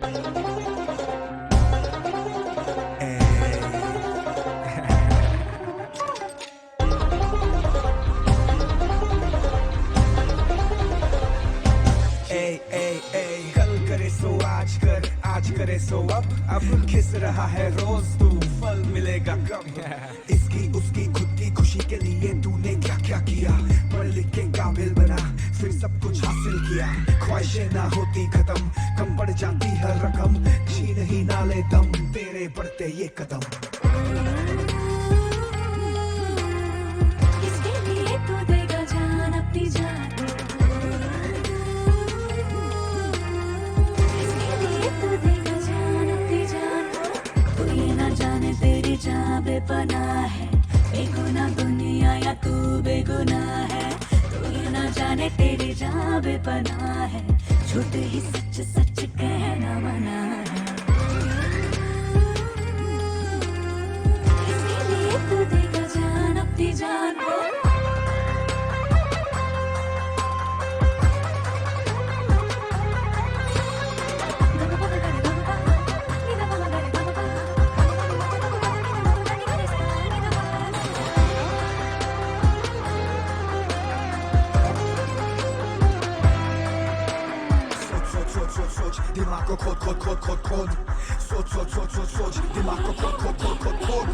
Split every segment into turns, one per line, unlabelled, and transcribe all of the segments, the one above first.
कल करे सो आज कर, आज करे सो अब खिस रहा है रोज तू, फल मिलेगा कब? इसकी उसकी खुद की खुशी के लिए तूने क्या क्या किया, पढ़ लिख के काबिल बना फिर सब कुछ हासिल किया, ख्वाहिशें ना होती खत्म, कम पड़ जाती हर रकम, छीन ही ना ले दम तेरे बढ़ते ये कदम।
किसके लिए तू देगा जान अपनी जान, तेरी जान बेपनाह है, बेगुनाह दुनिया या तू बेगुनाह है, तू ये ना जाने तेरी जान बेपनाह है, झूठ ही सच सच कहना मना है। इसके लिए तू देगा जान अपनी जान को,
दिमाग को खोद खोद खोद खोद खोद, सोच सोच सोच सोच सोच, दिमाग को खोद खोद खोद खोद खोद।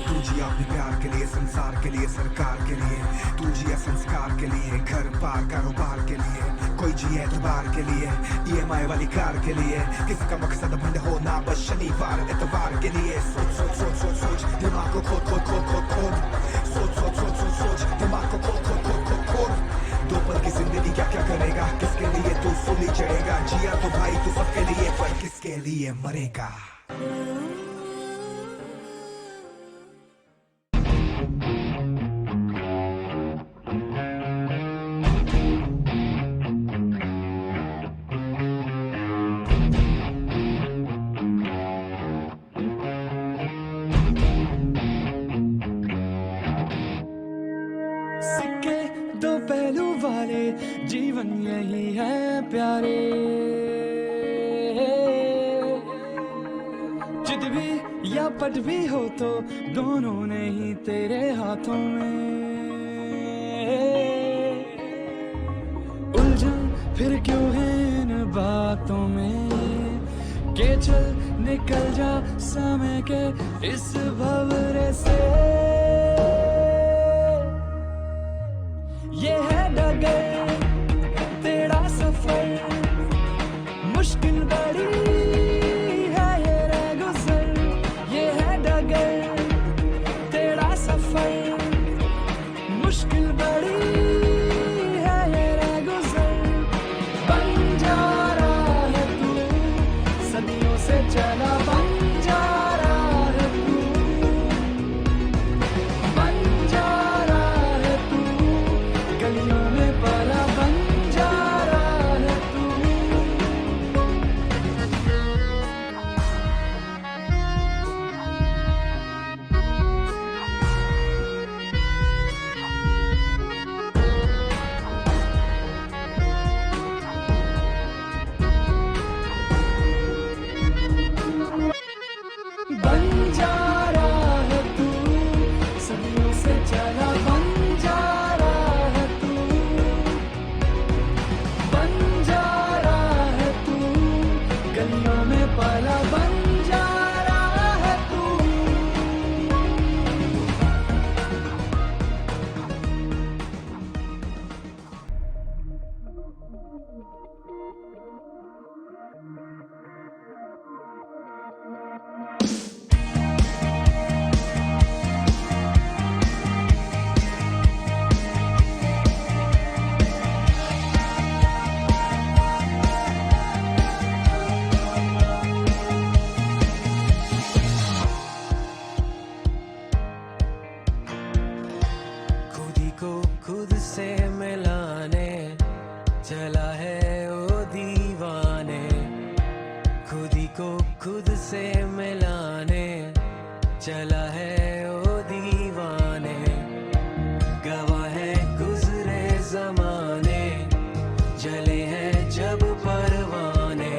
तू जिया अपने प्यार के लिए, संसार के लिए, सरकार के लिए, तू जिया संस्कार के लिए, घर पार कारोबार के लिए, कोई जिए एतबार के लिए, EMI वाली कार के लिए, किसी का मकसद बंद हो ना बस शनिवार एतबार के लिए। सोच सोच सोच सोच सोच, दिमाग को खोद खोद खोद खोद खोद, सोच सोच सोच सोच सोच, दिमाग को खोद खोद खोद खोद खोद। दो पल की जिंदगी क्या क्या करेगा, किसके लिए तू सूली चढ़ेगा, जिया तो भाई तू सबके लिए पर किसके लिए मरेगा।
सिक्के दो पहलू वाले जीवन यही है प्यारे, जिद भी या पट भी हो तो दोनों नहीं तेरे हाथों में, उलझन फिर क्यों है इन बातों में, के चल निकल जा समय के इस भंवरे से। ये है डगर तेरा सफर, मुश्किल बड़ी है ये रह गुजर, ये है डगर तेरा सफर, मुश्किल बड़ी है ये रह गुजर। बन जा रहा है तू सदियों से चला, बन जा रहा है तू, बन जा रहा है तू, गलियों में पला बन जा रहा है तू। बन जा रहा है तू सदियों से चला, बन जा रहा है तू, बन जा रहा है तू, गलियों में पला बन जा रहा है तू।
खुद ही को खुद से मिलाने चला है ओ दीवाने, खुद ही को खुद से मिलाने चला है ओ दीवाने, गवाह है गुजरे जमाने, जले हैं जब परवाने,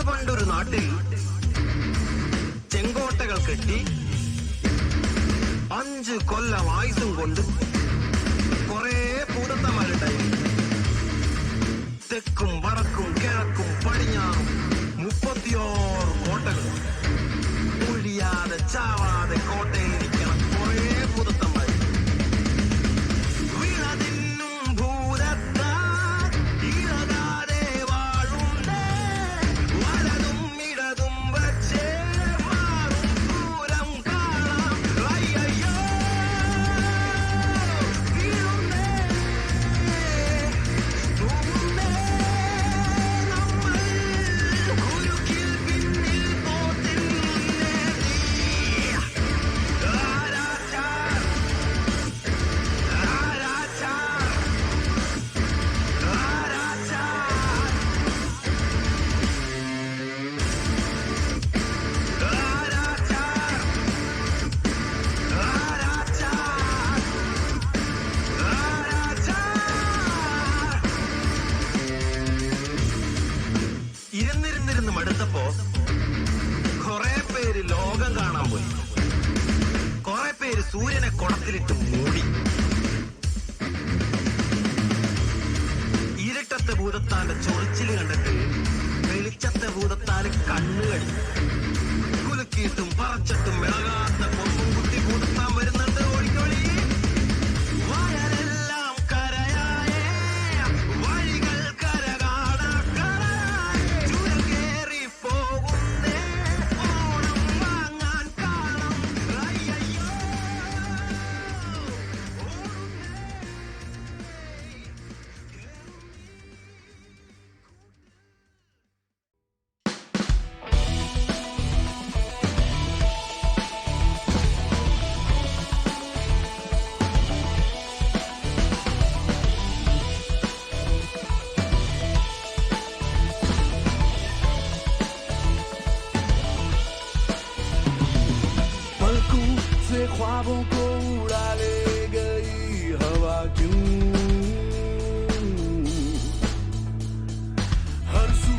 പണ്ടൊരു നാട്ടിൽ ചെങ്കോട്ടകൾ കെട്ടി 5 കൊല്ലം ആയുസും കൊണ്ട് കുറെ ഭൂതത്തമാരുണ്ടായിരുന്നു. തെക്കും വടക്കും കിഴക്കും പടിഞ്ഞാറും 36 കോട്ടകൾ. ഒഴിയാതെ ചാവാതെ കോട്ടയിലിരിക്കണം കുറെ ഭൂതത്തന്മാർ. വിളതിന്നും ഭൂതത്താൽ ഇളകാതെ വാഴുണ്ട്. വലതും ഇടതും വച്ചേ മാറും പൂരം കാണാം. അയ്യോ വീഴുന്നേ തൂങ്ങുന്നേ നമ്മൾ കുരുക്കിൽ പിന്നിൽ പോത്തിൽ ഇരുന്നിരുന്നിരുന്ന് മടുത്തപ്പോ കുറെ പേര് ലോകം കാണാൻ പോയി. കുറെ പേര് സൂര്യനെ കുടത്തിലിട്ട് മൂടി. ഇരുട്ടത്തെ ഭൂതത്താന്റെ ചൊറിച്ചില് കണ്ടിട്ട് വെളിച്ചത്തെ ഭൂതത്താല് കണ്ണുകടി. കുലുക്കിയിട്ടും പറച്ചിട്ടും ഇളകാത്ത കൊമ്പും കുത്തി ഭൂതത്താൻ വരുന്നുണ്ട്. ഓടിക്കോളി. വയലെല്ലാം കരയായേ, വഴികൾ കരകാണാക്കരായേ. ചുരം കേറി പോകുന്നേ, ഓണം വാങ്ങാൻ കാണാം. അയ്യോ
पलकों से ख्वाबों को उड़ा ले गई हवा क्यों? हर सू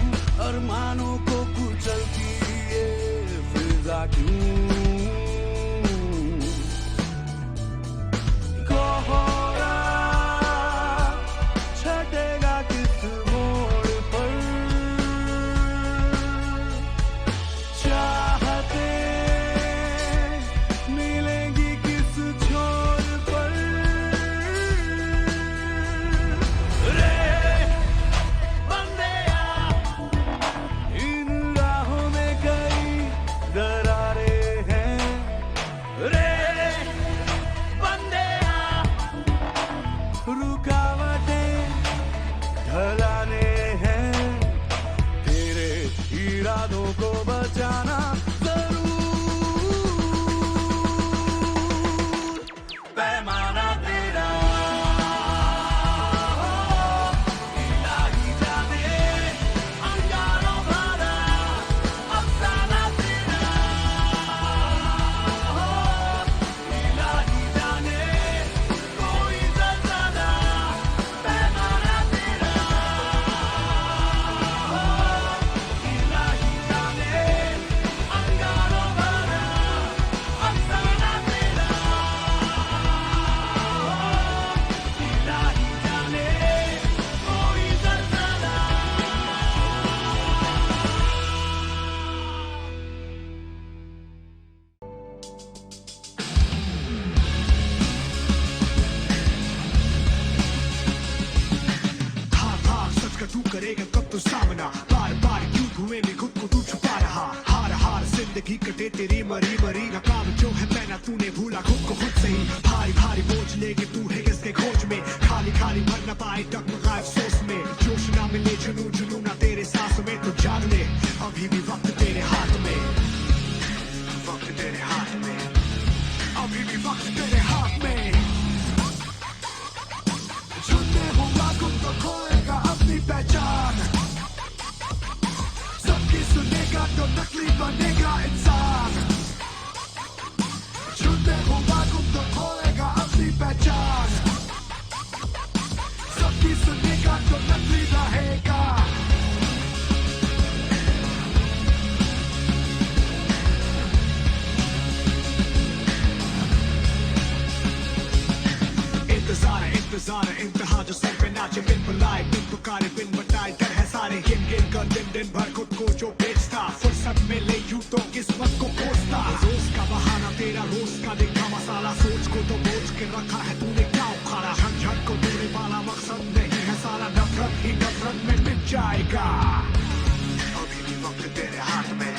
अरमानों को कुचलती ये फिजा क्यों? कोहरा छटेगा किस मोड़ पर? चाहते मिलेंगी किस छोर पर? रे बंदेया, इन राहों में कई दरारें हैं. रे बंदेया, रुकावटें ढलाने हैं. तेरे इरादों को बचाना जरूर पैमाना तेरा. इलाही जाने अंगारों भरा अफसाना तेरा. इलाही जाने कोई ज़लज़ला पैमाना तेरा. इलाही जाने अंगारों भरा अफसाना तेरा. इलाही जाने कोई ज़लज़ला.
भाग भाग सच का तू करेगा कब तो सामना. बार बार क्यों धुएं में खुद को तू छुपा रहा. हार हार जिंदगी कटे तेरी मरी मरी. नकाब जो है पहना तूने भूला खुद को खुद से ही. भारी भारी बोझ लेके तू है किसके खोज में. खाली खाली भर न पाए डगमगा अफसोस में. जोश ना मिले जुनू जुनू ना तेरे सांस में. तो जाग ले अभी भी वक्त तेरे हाथ में. वक्त तेरे हाथ में. अभी भी वक्त तेरे हाथ में. झूठे होगा तुम तो खोएगा अपनी पहचान. सबकी सुनेगा तो नकली बनेगा इंसान. झूठे होगा तुम तो खोएगा अपनी पहचान. सबकी सुनेगा तो नकली रहेगा. जो सर पे नाचे बिन बुलाए बिन पुकारे बिन बताए कर है सारे गिन गिन कर दिन दिन भर खुद को जो बेचता फुर्सत में ले यूं तो किस्मत को कोसता रोज का बहाना तेरा रोज का देखा मसाला सोच को तो बोझ के रखा है तूने क्या उखाड़ा झंझट को तूने पाला मकसद नहीं है सारा नफरत ही नफरत में मिट जाएगा अभी भी वक्त तेरे हाथ में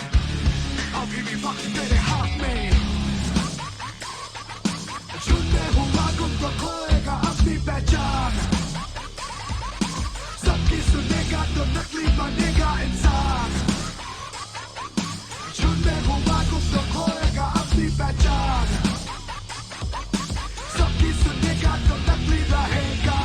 अभी भी वक्त तेरे हाथ में झूठे हुआ गुम तो खोएगा अपनी पहचान सबकी सुनेगा तो नकली बनेगा इंसान झूठे हुआ गुम तो खोएगा अपनी पहचान सबकी सुनेगा तो नकली रहेगा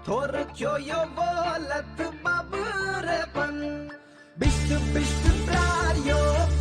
Torkyo yo volat babrepan Bist brar yo